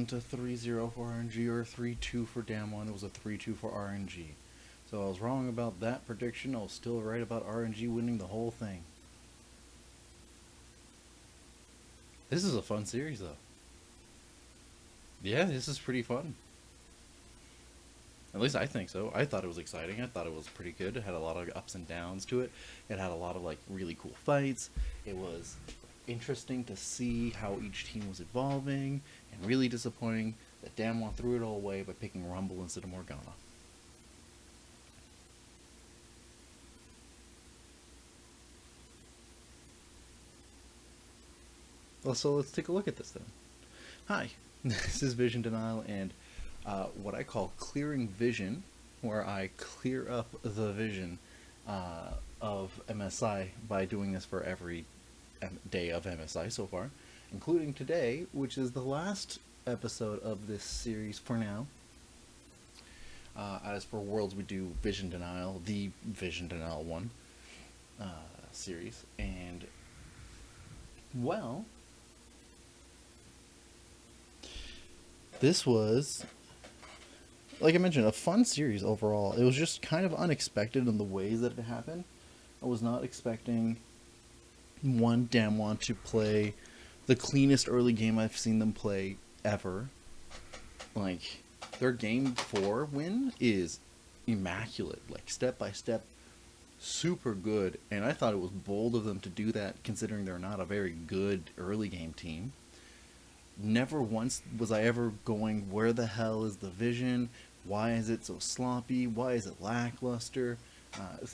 wasn't a 3-0 for RNG or a 3-2 for Damwon. It was a 3-2 for RNG. So I was wrong about that prediction. I was still right about RNG winning the whole thing. This is a fun series, though. Yeah, this is pretty fun. At least I think so. I thought it was exciting. I thought it was pretty good. It had a lot of ups and downs to it. It had a lot of like really cool fights. It was interesting to see how each team was evolving, and really disappointing that Damwon threw it all away by picking Rumble instead of Morgana. Well, so let's take a look at this then. Hi, this is Vision Denial, and what I call clearing vision, where I clear up the vision of MSI by doing this for every day of MSI so far, including today, which is the last episode of this series for now. As for Worlds, we do Vision Denial, the Vision Denial 1 series, and, well, this was, like I mentioned, a fun series overall. It was just kind of unexpected in the ways that it happened. I was not expecting Damwon to play the cleanest early game I've seen them play ever. Like, their game 4 win is immaculate, like step by step, super good, and I thought it was bold of them to do that considering they're not a very good early game team. Never once was I ever going, where the hell is the vision? Why is it so sloppy? Why is it lackluster?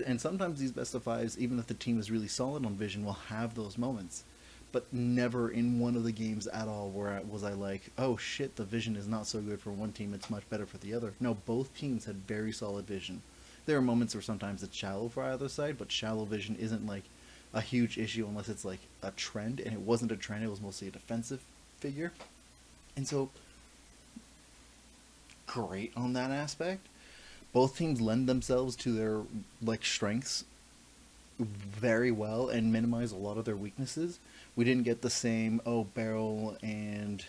And sometimes these best of fives, even if the team is really solid on vision, will have those moments. But never in one of the games at all was I like, oh shit, the vision is not so good for one team, it's much better for the other. No, both teams had very solid vision. There are moments where sometimes it's shallow for either side, but shallow vision isn't like a huge issue unless it's like a trend, and it wasn't a trend, it was mostly a defensive figure. And so, great on that aspect. Both teams lend themselves to their like strengths very well and minimize a lot of their weaknesses. We didn't get the same Barrel and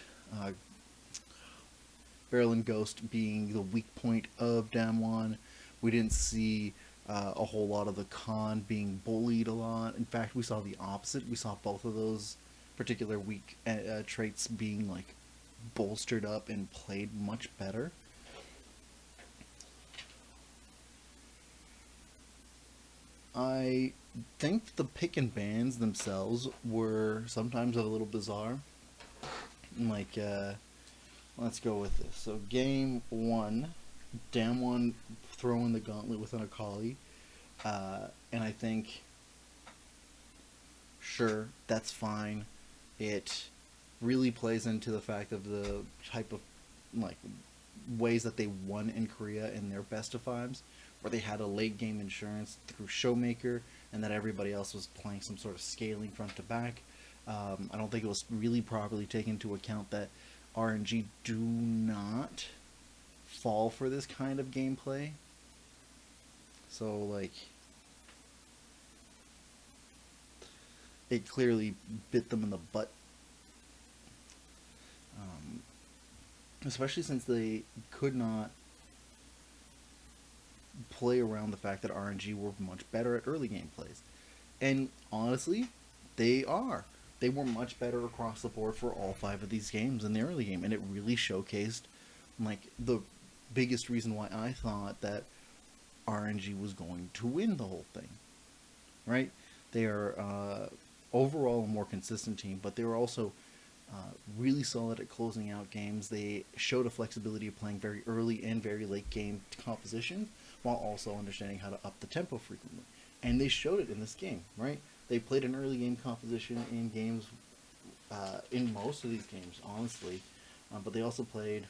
Ghost being the weak point of Damwon. We didn't see a whole lot of the Khan being bullied a lot. In fact, we saw the opposite. We saw both of those particular weak traits being like bolstered up and played much better. I think the pick and bans themselves were sometimes a little bizarre. Like, let's go with this. So, game 1, Damwon throwing the gauntlet with an Akali. And I think, sure, that's fine. It really plays into the fact of the type of, like, ways that they won in Korea in their best of fives, where they had a late game insurance through Showmaker, and that everybody else was playing some sort of scaling front to back. I don't think it was really properly taken into account that RNG do not fall for this kind of gameplay. So, like, it clearly bit them in the butt. Especially since they could not play around the fact that RNG were much better at early game plays. And honestly, they are. They were much better across the board for all 5 of these games in the early game, and it really showcased like the biggest reason why I thought that RNG was going to win the whole thing. Right? They are overall a more consistent team, but they were also really solid at closing out games. They showed a flexibility of playing very early and very late game composition, while also understanding how to up the tempo frequently. And they showed it in this game, right? They played an early game composition in games, in most of these games, honestly. But they also played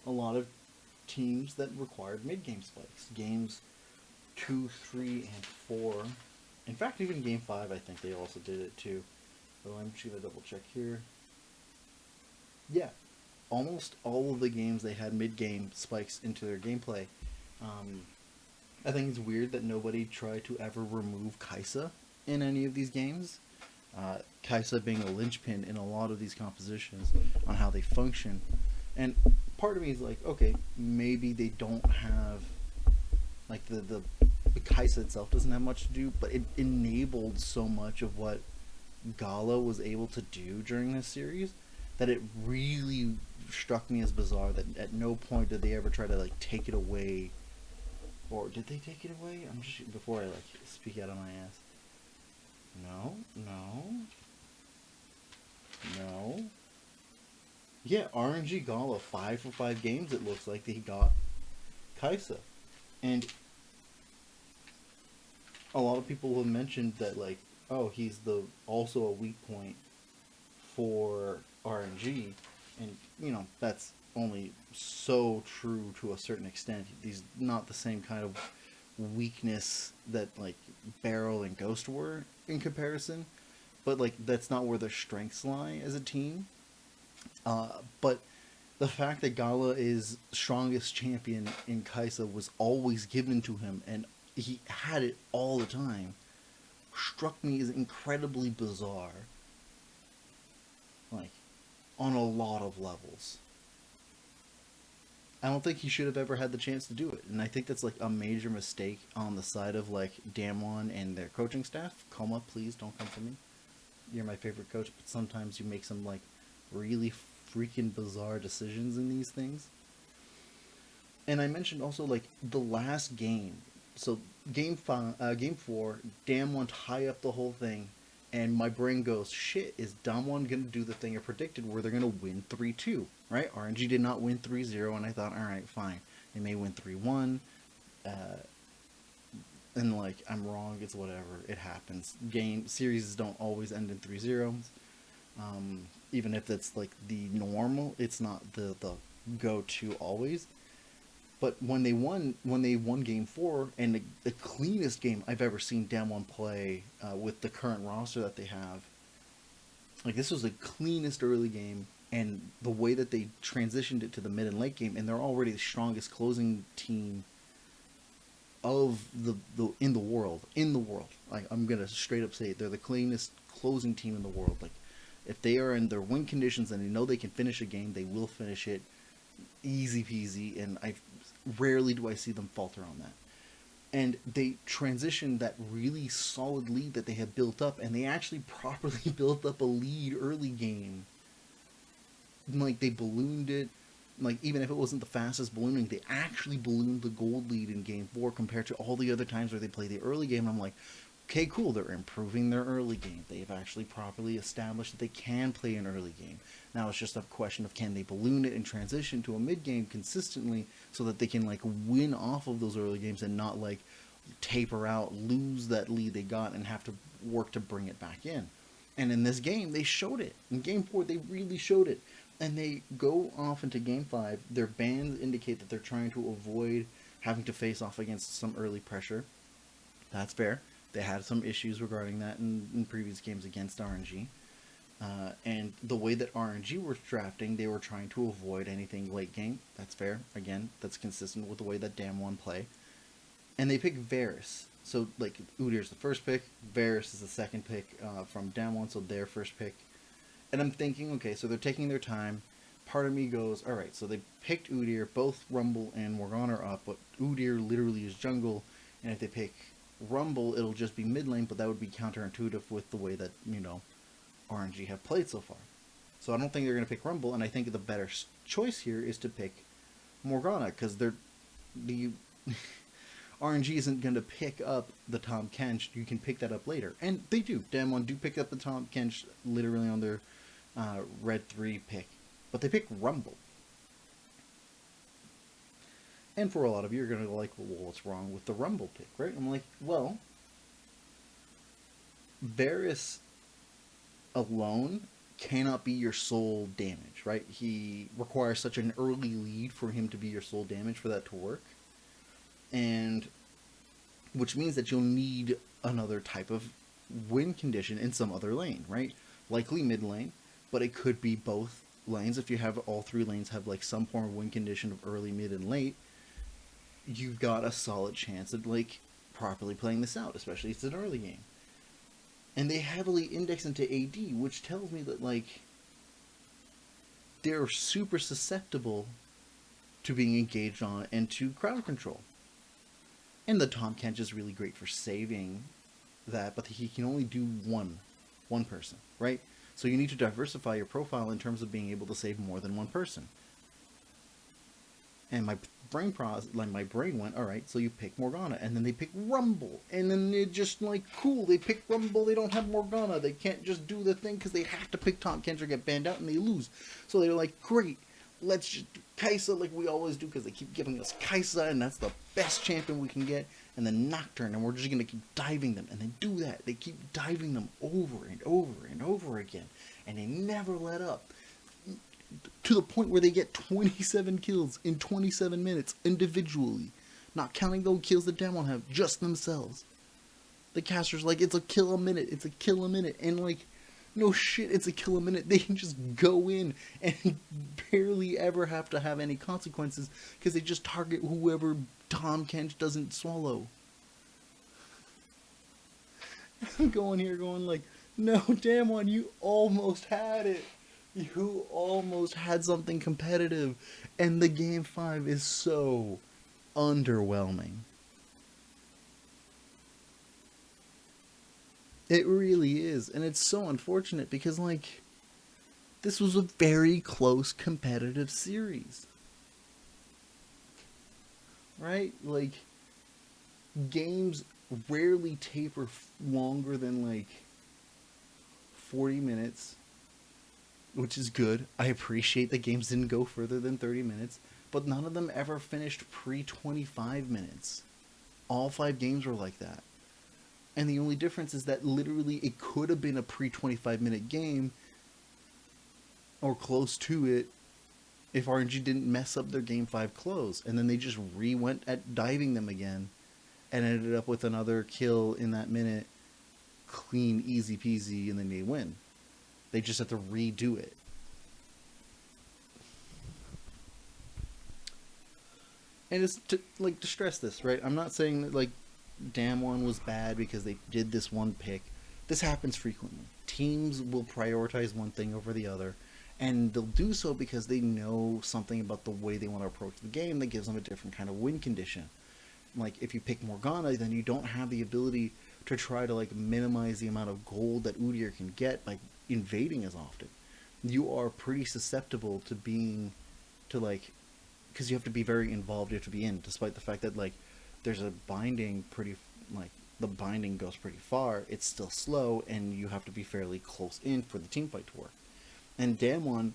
a lot of teams that required mid-game spikes. Games 2, 3, and 4. In fact, even game 5, I think they also did it too. So I'm just going to double check here. Yeah, almost all of the games they had mid-game spikes into their gameplay. I think it's weird that nobody tried to ever remove Kaisa in any of these games. Kaisa being a linchpin in a lot of these compositions on how they function. And part of me is like, okay, maybe they don't have like the Kaisa itself doesn't have much to do, but it enabled so much of what Gala was able to do during this series that it really struck me as bizarre that at no point did they ever try to like take it away, or did they take it away? I'm just before I like speak out of my ass. No, no, no. Yeah, RNG Gala 5 for 5 games. It looks like they got Kaisa, and a lot of people have mentioned that like, oh, he's the also a weak point for RNG, and that's only so true to a certain extent. He's not the same kind of weakness that like Barrel and Ghost were in comparison, but like that's not where their strengths lie as a team. But the fact that Gala is strongest champion in Kaisa was always given to him, and he had it all the time, struck me as incredibly bizarre. Like, on a lot of levels. I don't think he should have ever had the chance to do it, and I think that's like a major mistake on the side of like Damwon and their coaching staff. Coma, please don't come for me. You're my favorite coach, but sometimes you make some like really freaking bizarre decisions in these things. And I mentioned also like the last game. So game 4, Damwon tie up the whole thing, and my brain goes, shit, is Damwon gonna do the thing I predicted where they're gonna win 3-2, right? RNG did not win 3-0, and I thought, all right, fine, they may win 3-1, and like I'm wrong, it's whatever, it happens. Game series don't always end in 3-0. Even if it's like the normal, it's not the go-to always. But when they won Game 4, and the cleanest game I've ever seen Damwon play with the current roster that they have, like this was the cleanest early game, and the way that they transitioned it to the mid and late game, and they're already the strongest closing team of the in the world. Like I'm gonna straight up say it, they're the cleanest closing team in the world. Like if they are in their win conditions and they know they can finish a game, they will finish it easy peasy, and I rarely do I see them falter on that. And they transitioned that really solid lead that they had built up, and they actually properly built up a lead early game. Like they ballooned it, like even if it wasn't the fastest ballooning, they actually ballooned the gold lead in Game 4 compared to all the other times where they play the early game. And I'm like, okay, cool, they're improving their early game. They've actually properly established that they can play an early game. Now it's just a question of can they balloon it and transition to a mid game consistently so that they can like win off of those early games and not like taper out, lose that lead they got, and have to work to bring it back in. And in this game, they showed it. In Game 4, they really showed it. And they go off into Game 5. Their bans indicate that they're trying to avoid having to face off against some early pressure. That's fair. They had some issues regarding that in previous games against RNG. And the way that RNG were drafting, they were trying to avoid anything late game. That's fair. Again, that's consistent with the way that Damwon play. And they pick Varus. So, like, Udyr's the first pick. Varus is the second pick from Damwon, so their first pick. And I'm thinking, okay, so they're taking their time. Part of me goes, all right, so they picked Udyr. Both Rumble and Morgana are up, but Udyr literally is jungle. And if they pick Rumble, it'll just be mid lane, but that would be counterintuitive with the way that, RNG have played so far. So I don't think they're going to pick Rumble, and I think the better choice here is to pick Morgana, because the RNG isn't going to pick up the Tahm Kench. You can pick that up later. And they do. Damwon do pick up the Tahm Kench literally on their Red 3 pick. But they pick Rumble. And for a lot of you, you're going to go like, well, what's wrong with the Rumble pick, right? I'm like, well, Varus alone cannot be your sole damage, right? He requires such an early lead for him to be your sole damage for that to work. And which means that you'll need another type of win condition in some other lane, right? Likely mid lane, but it could be both lanes. If you have all 3 lanes have like some form of win condition of early, mid, and late, you've got a solid chance of like properly playing this out, especially if it's an early game. And they heavily index into AD, which tells me that, like, they're super susceptible to being engaged on and to crowd control. And the Tom Kench is really great for saving that, but he can only do one person, right? So you need to diversify your profile in terms of being able to save more than one person. And my brain went, all right, so you pick Morgana, and then they pick Rumble, and then it just like, cool, they pick Rumble, they don't have Morgana, they can't just do the thing because they have to pick Tom Kench or get banned out and they lose. So they're like, great, let's just do Kai'Sa like we always do because they keep giving us Kai'Sa and that's the best champion we can get, and then Nocturne, and we're just gonna keep diving them, and they do that. They keep diving them over and over and over again, and they never let up. To the point where they get 27 kills in 27 minutes individually, not counting those kills that Damwon have, just themselves. The caster's like, it's a kill a minute, it's a kill a minute, and like, no shit, it's a kill a minute. They can just go in and barely ever have to have any consequences because they just target whoever Tom Kench doesn't swallow. I'm going here going like, no, Damwon, you almost had it. You almost had something competitive, and the game 5 is so underwhelming. It really is, and it's so unfortunate because, like, this was a very close competitive series. Right? Like, games rarely taper longer than, like, 40 minutes. Which is good. I appreciate the games didn't go further than 30 minutes, but none of them ever finished pre-25 minutes. All 5 games were like that. And the only difference is that literally it could have been a pre-25 minute game, or close to it, if RNG didn't mess up their game 5 close. And then they just re-went at diving them again, and ended up with another kill in that minute, clean, easy peasy, and then they win. They just have to redo it. And it's to stress this, right? I'm not saying that like Damwon was bad because they did this one pick. This happens frequently. Teams will prioritize one thing over the other, and they'll do so because they know something about the way they want to approach the game that gives them a different kind of win condition. Like if you pick Morgana, then you don't have the ability to try to like minimize the amount of gold that Udyr can get by invading as often. You are pretty susceptible to being, to like, because you have to be very involved, you have to be in, despite the fact that like there's a binding pretty, like the binding goes pretty far, it's still slow and you have to be fairly close in for the team fight to work. And Damwon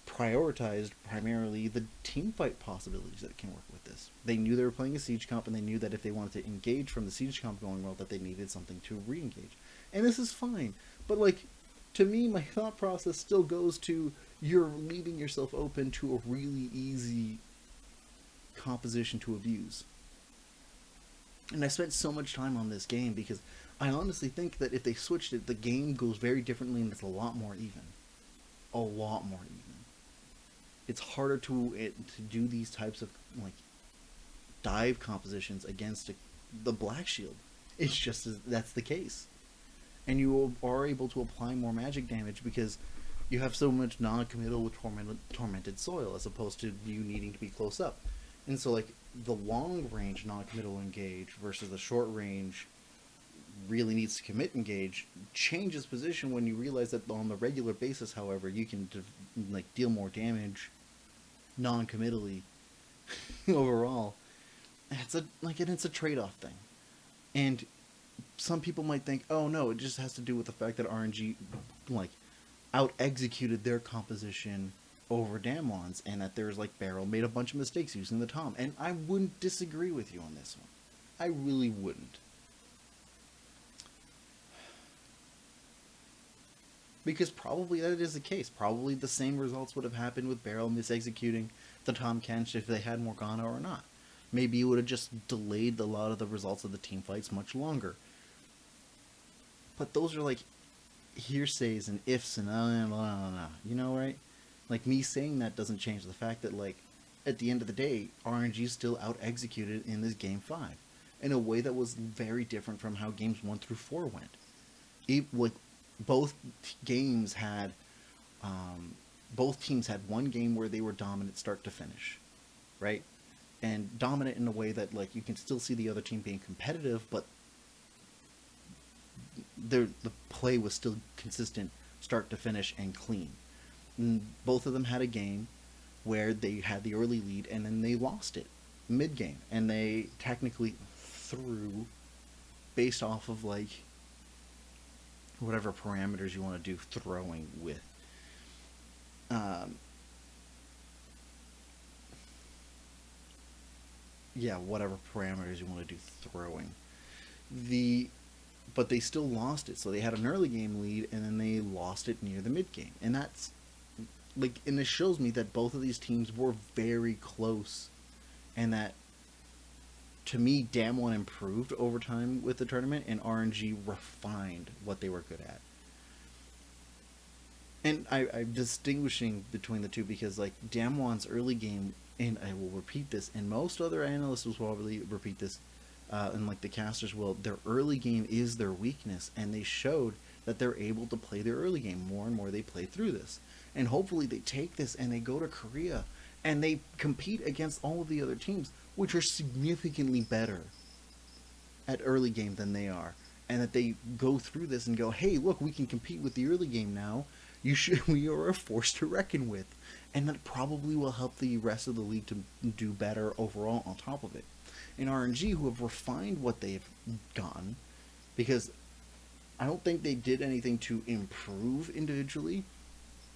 prioritized primarily the team fight possibilities that can work with this. They knew they were playing a siege comp, and they knew that if they wanted to engage from the siege comp going well, that they needed something to re-engage. And this is fine, but like, to me, my thought process still goes to, you're leaving yourself open to a really easy composition to abuse. And I spent so much time on this game because I honestly think that if they switched it, the game goes very differently and it's a lot more even. A lot more even. It's harder to do these types of like dive compositions against the Black Shield. It's just that's the case. And you are able to apply more magic damage because you have so much non-committal with tormented soil as opposed to you needing to be close up. And so like the long range non-committal engage versus the short range really needs to commit engage changes position when you realize that on the regular basis, however, you can like deal more damage non-committally overall. It's a trade-off thing. And some people might think, oh no, it just has to do with the fact that RNG like out-executed their composition over Damwon's, and that there's like Barrel made a bunch of mistakes using the Tom. And I wouldn't disagree with you on this one. I really wouldn't. Because probably that is the case. Probably the same results would have happened with Barrel mis-executing the Tom Kench if they had Morgana or not. Maybe it would have just delayed a lot of the results of the team fights much longer. But those are like hearsays and ifs and blah, blah, blah, you know, right? Like, me saying that doesn't change the fact that, like, at the end of the day, RNG still out-executed in this Game 5 in a way that was very different from how Games 1 through 4 went. Like both games had, um, both teams had one game where they were dominant start to finish, right? And dominant in a way that like you can still see the other team being competitive, but the play was still consistent, start to finish and clean. And both of them had a game where they had the early lead and then they lost it mid game, and they technically threw based off of like whatever parameters you want to do throwing with. Um, yeah, whatever parameters you want to do throwing. The But they still lost it. So they had an early game lead and then they lost it near the mid game. And that's like, and this shows me that both of these teams were very close, and that to me, Damwon improved over time with the tournament, and RNG refined what they were good at. And I'm distinguishing between the two because, like, Damwon's early game, and I will repeat this, and most other analysts will probably repeat this, and like the casters will, their early game is their weakness, and they showed that they're able to play their early game more and more they play through this. And hopefully they take this and they go to Korea and they compete against all of the other teams, which are significantly better at early game than they are, and that they go through this and go, hey, look, we can compete with the early game now. You should We are a force to reckon with, and that probably will help the rest of the league to do better overall on top of it. And RNG, who have refined what they've gotten, because I don't think they did anything to improve individually.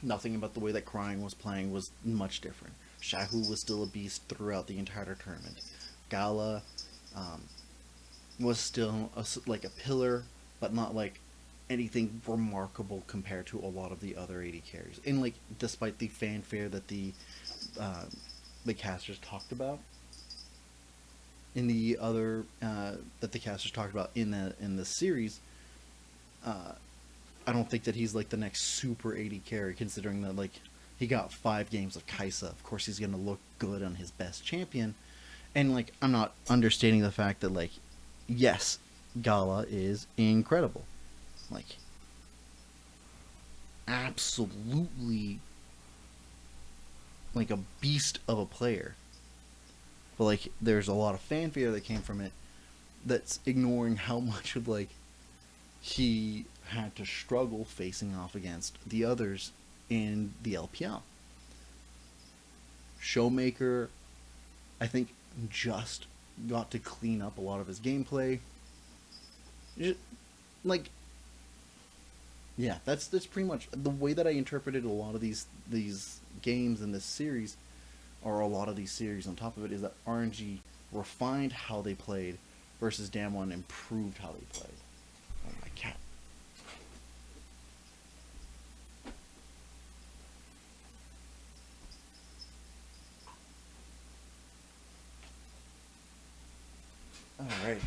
Nothing about the way that Crying was playing was much different. Shahu was still a beast throughout the entire tournament. Gala, um, was still like a pillar, but not like anything remarkable compared to a lot of the other AD carries. And like, despite the fanfare that uh, the casters talked about, in the other that the casters talked about in the series, uh, I don't think that he's like the next super AD carry, considering that like he got 5 games of Kaisa. Of course, he's gonna look good on his best champion, and like I'm not understating the fact that like, yes, Gala is incredible, like absolutely like a beast of a player. But like there's a lot of fanfare that came from it that's ignoring how much of like he had to struggle facing off against the others in the LPL. Showmaker, I think, just got to clean up a lot of his gameplay. Just, like, yeah, that's pretty much the way that I interpreted a lot of these games in this series, or a lot of these series on top of it, is that RNG refined how they played versus Damwon improved how they played. Oh, my cat. Alright.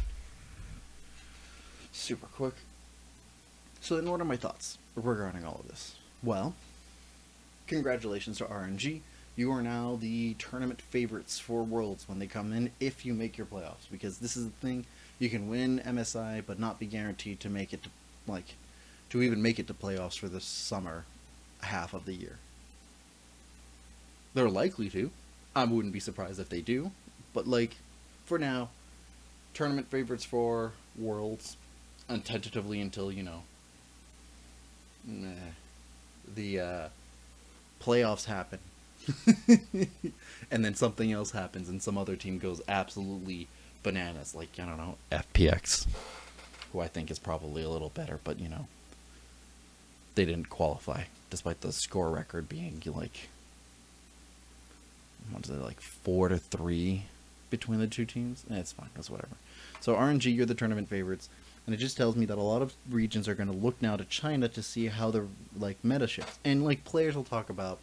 Super quick. So then what are my thoughts regarding all of this? Well, congratulations to RNG. You are now the tournament favorites for Worlds when they come in, if you make your playoffs. Because this is the thing, you can win MSI but not be guaranteed to make it to, like, to even make it to playoffs for the summer half of the year. They're likely to. I wouldn't be surprised if they do. But like, for now, tournament favorites for Worlds, and tentatively until, the playoffs happen. And then something else happens and some other team goes absolutely bananas, like, I don't know, FPX, who I think is probably a little better, but they didn't qualify despite the score record being like, what is it, like 4-3 between the two teams. It's fine, that's whatever. So RNG, you're the tournament favorites, and it just tells me that a lot of regions are going to look now to China to see how the like meta shifts. And like, players will talk about,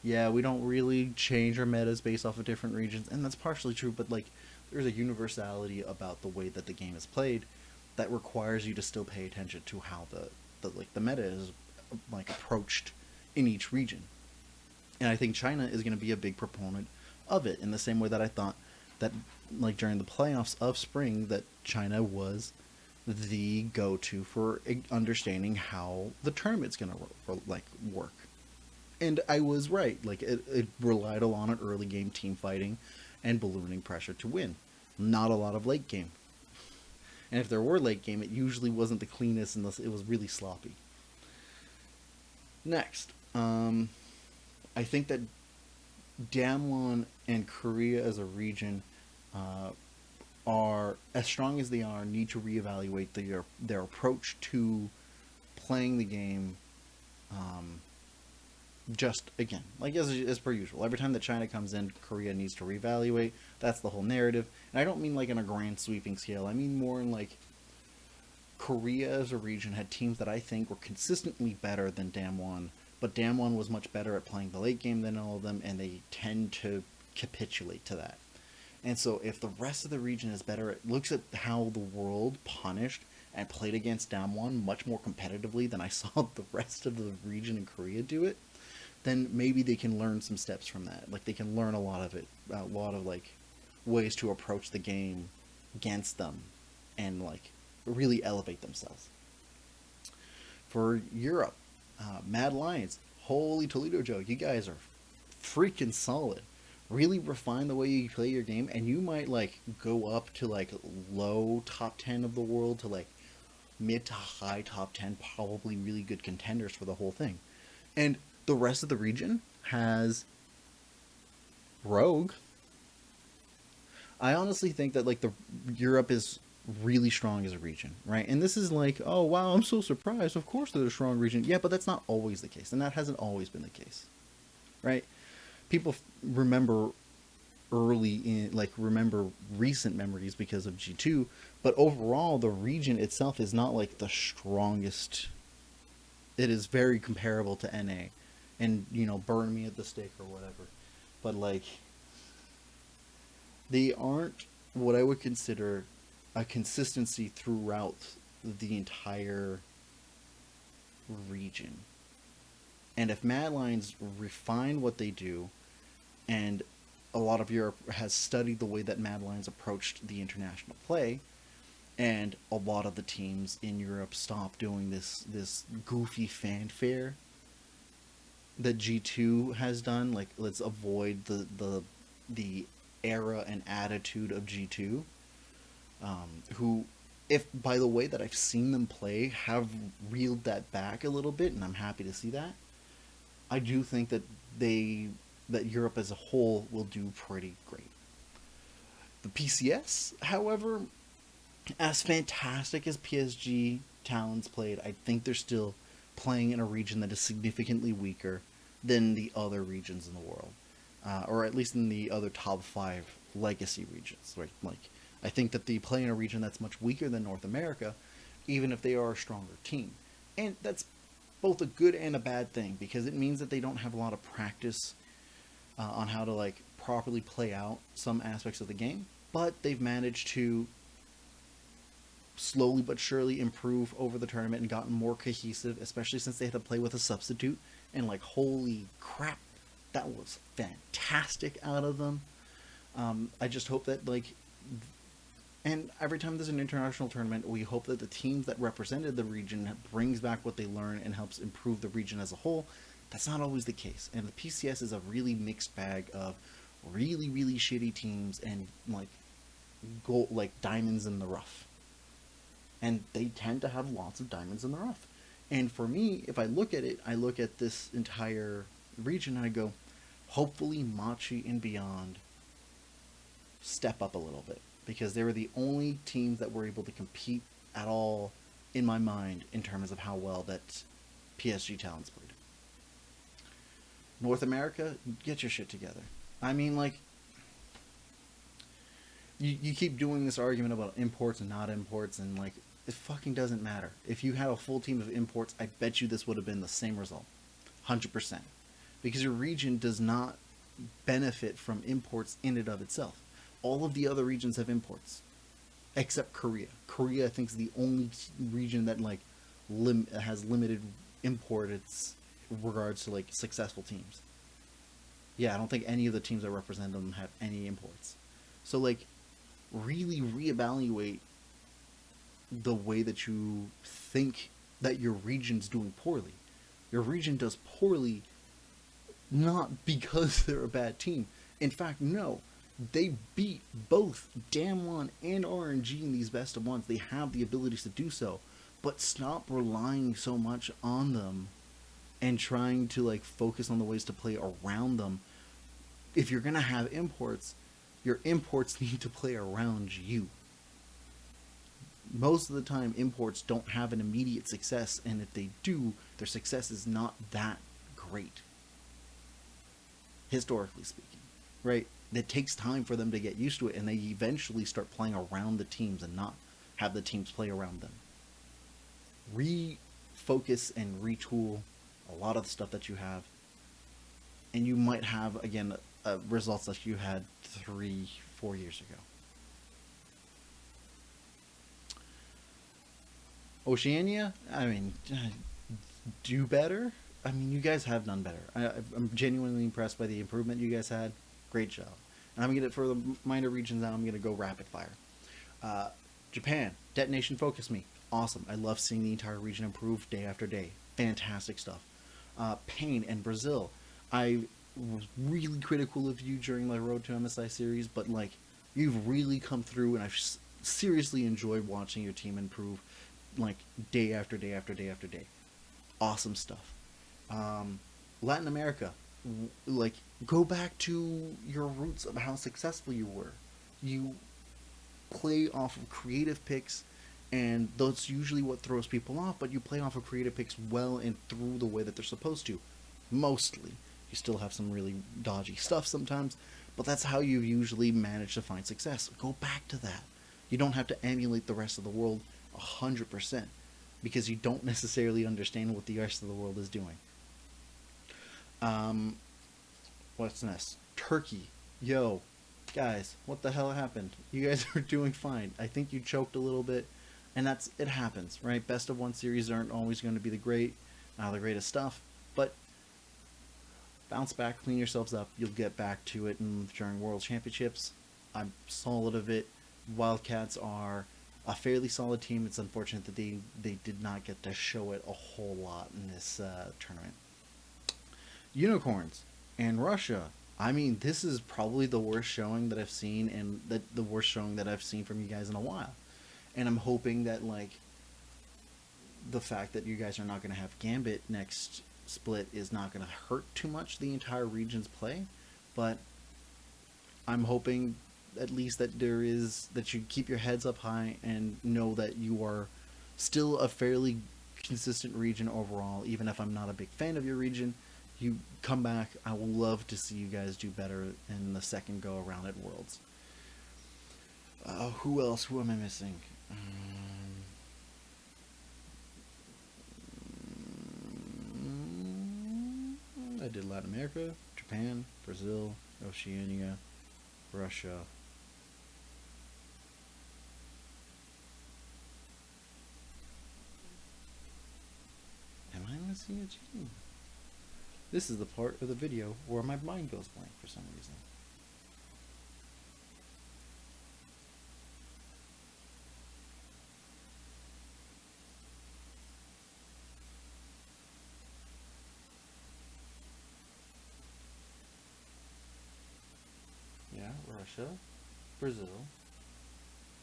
yeah, we don't really change our metas based off of different regions, and that's partially true, but like, there's a universality about the way that the game is played that requires you to still pay attention to how the meta is like approached in each region. And I think China is going to be a big proponent of it, in the same way that I thought that like during the playoffs of spring that China was the go-to for understanding how the tournament's gonna like work. And I was right. Like it relied a lot on early game team fighting and ballooning pressure to win. Not a lot of late game. And if there were late game, it usually wasn't the cleanest unless it was really sloppy. Next, I think that Damwon and Korea as a region are as strong as they are. Need to reevaluate their approach to playing the game. Just again, like as per usual, every time that China comes in, Korea needs to reevaluate. That's the whole narrative, and I don't mean like in a grand sweeping scale. I mean more in like Korea as a region had teams that I think were consistently better than Damwon, but Damwon was much better at playing the late game than all of them, and they tend to capitulate to that. And so, if the rest of the region is better, it looks at how the world punished and played against Damwon much more competitively than I saw the rest of the region in Korea do it, then maybe they can learn some steps from that. Like they can learn a lot of it, a lot of like ways to approach the game against them, and like really elevate themselves. For Europe, Mad Lions, holy Toledo Joe, you guys are freaking solid. Really refine the way you play your game, and you might like go up to like low top 10 of the world to like mid to high top 10, probably really good contenders for the whole thing. And the rest of the region has Rogue. I honestly think that like the Europe is really strong as a region, right? And this is like, oh wow, I'm so surprised. Of course they're a strong region. Yeah, but that's not always the case, and that hasn't always been the case, right? People remember early in like remember recent memories because of G2, but overall the region itself is not like the strongest. It is very comparable to NA, and you know, burn me at the stake or whatever, but like they aren't what I would consider a consistency throughout the entire region. And if Mad Lions refine what they do, and a lot of Europe has studied the way that Mad Lions approached the international play, and a lot of the teams in Europe stop doing this goofy fanfare that G2 has done. Like let's avoid the era and attitude of G2, who, if by the way that I've seen them play, have reeled that back a little bit, and I'm happy to see that. I do think that Europe as a whole will do pretty great. The PCS, however, as fantastic as PSG Talons played, I think they're still playing in a region that is significantly weaker than the other regions in the world, or at least in the other top 5 legacy regions. Right? Like, I think that they play in a region that's much weaker than North America, even if they are a stronger team, and that's both a good and a bad thing, because it means that they don't have a lot of practice on how to like properly play out some aspects of the game, but they've managed to slowly but surely improve over the tournament and gotten more cohesive, especially since they had to play with a substitute. And like, holy crap, that was fantastic out of them. I just hope that like, and every time there's an international tournament, we hope that the teams that represented the region brings back what they learn and helps improve the region as a whole. That's not always the case, and the PCS is a really mixed bag of really really shitty teams and like gold, like diamonds in the rough, and they tend to have lots of diamonds in the rough. And for me, if I look at it, I look at this entire region and I go, hopefully Machi and Beyond step up a little bit, because they were the only teams that were able to compete at all in my mind in terms of how well that PSG Talents played. North America, get your shit together. I mean, like, you keep doing this argument about imports and not imports, and like, it fucking doesn't matter. If you had a full team of imports, I bet you this would have been the same result. 100%. Because your region does not benefit from imports in and of itself. All of the other regions have imports, except Korea. Korea, I think, is the only region that like has limited imports regards to like successful teams. Yeah, I don't think any of the teams that represent them have any imports. So like, really reevaluate the way that you think that your region's doing poorly. Your region does poorly not because they're a bad team. In fact, no. They beat both Damwon and RNG in these best of ones. They have the abilities to do so. But stop relying so much on them and trying to like focus on the ways to play around them. If you're gonna have imports, your imports need to play around you. Most of the time imports don't have an immediate success, and if they do, their success is not that great. Historically speaking. Right? It takes time for them to get used to it, and they eventually start playing around the teams and not have the teams play around them. Refocus and retool a lot of the stuff that you have, and you might have again results that you had 3-4 years ago. Oceania, I mean, do better. I mean, you guys have done better. I'm genuinely impressed by the improvement you guys had. Great job. And I'm gonna, for the minor regions now, I'm gonna go rapid fire. Japan, detonation focus me. Awesome. I love seeing the entire region improve day after day. Fantastic stuff. Pain and Brazil. I was really critical of you during my Road to MSI series, but like, you've really come through, and I've seriously enjoyed watching your team improve, like day after day after day after day. Awesome stuff. Latin America, like, go back to your roots of how successful you were. You play off of creative picks, and that's usually what throws people off, but you play off of creative picks well and through the way that they're supposed to. Mostly. You still have some really dodgy stuff sometimes, but that's how you usually manage to find success. Go back to that. You don't have to emulate the rest of the world 100%, because you don't necessarily understand what the rest of the world is doing. What's next? Turkey. Yo, guys, what the hell happened? You guys are doing fine. I think you choked a little bit, and it happens, right? Best of one series aren't always going to be the greatest stuff, but bounce back, clean yourselves up. You'll get back to it during World Championships. I'm solid of it. Wildcats are a fairly solid team. It's unfortunate that they did not get to show it a whole lot in this tournament. Unicorns and Russia. I mean, this is probably the worst showing that I've seen, and the worst showing that I've seen from you guys in a while. And I'm hoping that, like, the fact that you guys are not going to have Gambit next split is not going to hurt too much the entire region's play. But I'm hoping at least that that you keep your heads up high and know that you are still a fairly consistent region overall. Even if I'm not a big fan of your region, you come back. I will love to see you guys do better in the second go around at Worlds. Who else? Who am I missing? I did Latin America, Japan, Brazil, Oceania, Russia. Am I missing a team? This is the part of the video where my mind goes blank for some reason. Yeah, Russia, Brazil,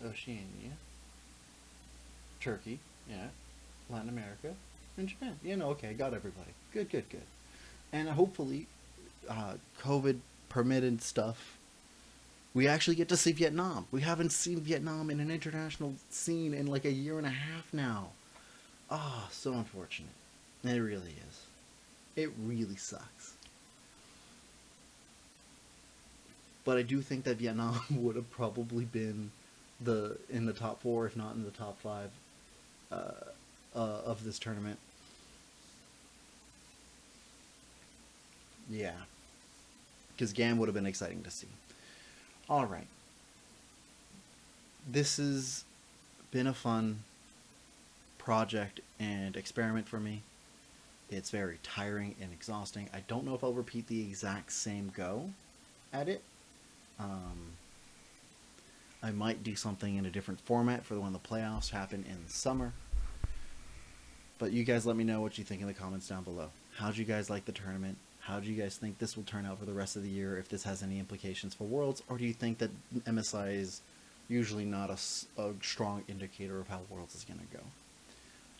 Oceania, Turkey, yeah, Latin America, and Japan. You know, okay, got everybody. Good. And hopefully, COVID permitted stuff, we actually get to see Vietnam. We haven't seen Vietnam in an international scene in like a year and a half now. Ah, so unfortunate. It really is. It really sucks. But I do think that Vietnam would have probably been in the top 4, if not in the top 5, of this tournament. Yeah. Because GAM would have been exciting to see. Alright. This has been a fun project and experiment for me. It's very tiring and exhausting. I don't know if I'll repeat the exact same go at it. I might do something in a different format for when the playoffs happen in the summer. But you guys let me know what you think in the comments down below. How'd you guys like the tournament? How do you guys think this will turn out for the rest of the year, if this has any implications for Worlds? Or do you think that MSI is usually not a strong indicator of how Worlds is going to go?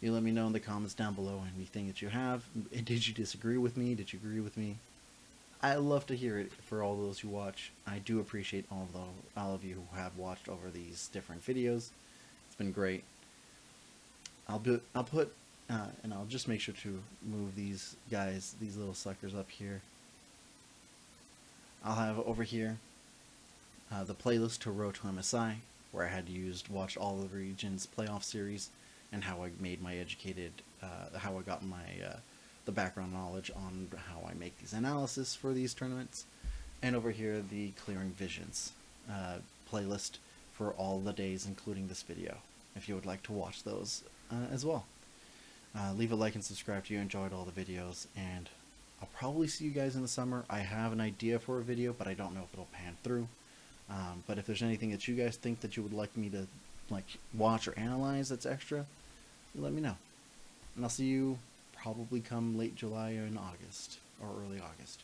You let me know in the comments down below anything that you have. Did you disagree with me? Did you agree with me? I love to hear it for all those who watch. I do appreciate all of you who have watched over these different videos. It's been great. I'll put and I'll just make sure to move these guys, these little suckers up here. I'll have over here the playlist to Road to MSI, where I had watched all the regions playoff series, and how I made my how I got my the background knowledge on how I make these analysis for these tournaments. And over here, the Clearing Visions playlist for all the days, including this video, if you would like to watch those as well. Leave a like and subscribe if you enjoyed all the videos, and I'll probably see you guys in the summer. I have an idea for a video, but I don't know if it'll pan through. But if there's anything that you guys think that you would like me to watch or analyze that's extra, let me know. And I'll see you probably come late July or in August, or early August.